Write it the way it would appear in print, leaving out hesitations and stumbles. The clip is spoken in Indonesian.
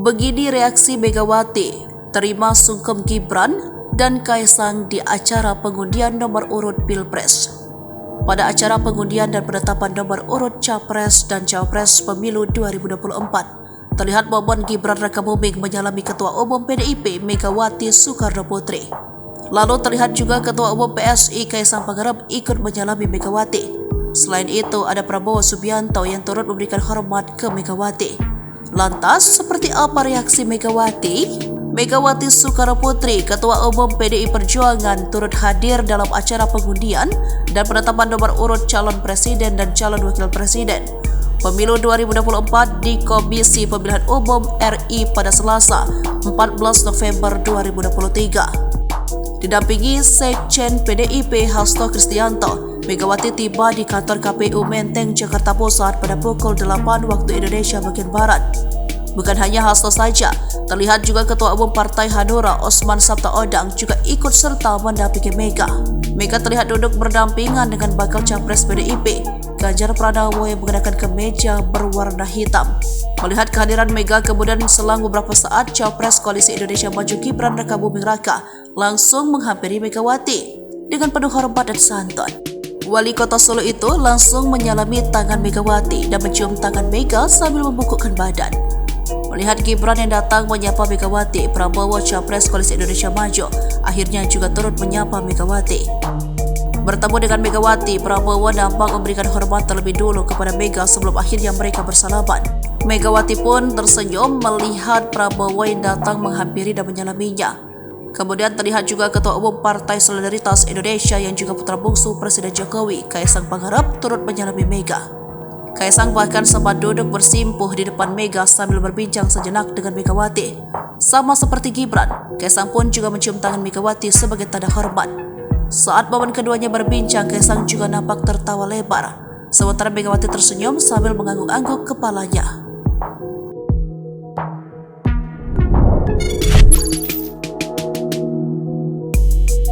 Begini reaksi Megawati terima sungkem Gibran dan Kaisang di acara pengundian nomor urut Pilpres. Pada acara pengundian dan penetapan nomor urut Capres dan Cawapres Pemilu 2024, terlihat momen Gibran Rakabuming menyalami Ketua Umum PDIP Megawati Soekarno Putri. Lalu terlihat juga Ketua Umum PSI Kaisang Pangarep ikut menyalami Megawati. Selain itu, ada Prabowo Subianto yang turut memberikan hormat ke Megawati. Lantas, seperti apa reaksi Megawati? Megawati Soekarno Putri, Ketua Umum PDI Perjuangan, turut hadir dalam acara pengundian dan penetapan nomor urut calon presiden dan calon wakil presiden Pemilu 2024 di Komisi Pemilihan Umum RI pada Selasa, 14 November 2023. Didampingi Sekjen PDIP Hasto Kristianto, Megawati tiba di kantor KPU Menteng, Jakarta Pusat pada pukul 8 waktu Indonesia bagian Barat. Bukan hanya Hasto saja, terlihat juga Ketua Umum Partai Hanura Osman Sabtaodang juga ikut serta mendampingi Mega. Mega terlihat duduk berdampingan dengan bakal Capres PDIP, Ganjar Pranowo yang menggunakan kemeja berwarna hitam. Melihat kehadiran Mega, kemudian selang beberapa saat Capres Koalisi Indonesia Maju Gibran Rakabuming Raka langsung menghampiri Megawati dengan penuh hormat dan santun. Wali Kota Solo itu langsung menyalami tangan Megawati dan mencium tangan Mega sambil membungkukkan badan. Melihat Gibran yang datang menyapa Megawati, Prabowo Capres Koalisi Indonesia Maju akhirnya juga turut menyapa Megawati. Bertemu dengan Megawati, Prabowo nampak memberikan hormat terlebih dulu kepada Mega sebelum akhirnya mereka bersalaman. Megawati pun tersenyum melihat Prabowo yang datang menghampiri dan menyalaminya. Kemudian terlihat juga Ketua Umum Partai Solidaritas Indonesia yang juga putra bungsu Presiden Jokowi, Kaisang Pangarep, turut menyalami Mega. Kaisang bahkan sempat duduk bersimpuh di depan Mega sambil berbincang sejenak dengan Megawati. Sama seperti Gibran, Kaisang pun juga mencium tangan Megawati sebagai tanda hormat. Saat momen keduanya berbincang, Kaisang juga nampak tertawa lebar, sementara Megawati tersenyum sambil mengangguk-angguk kepalanya.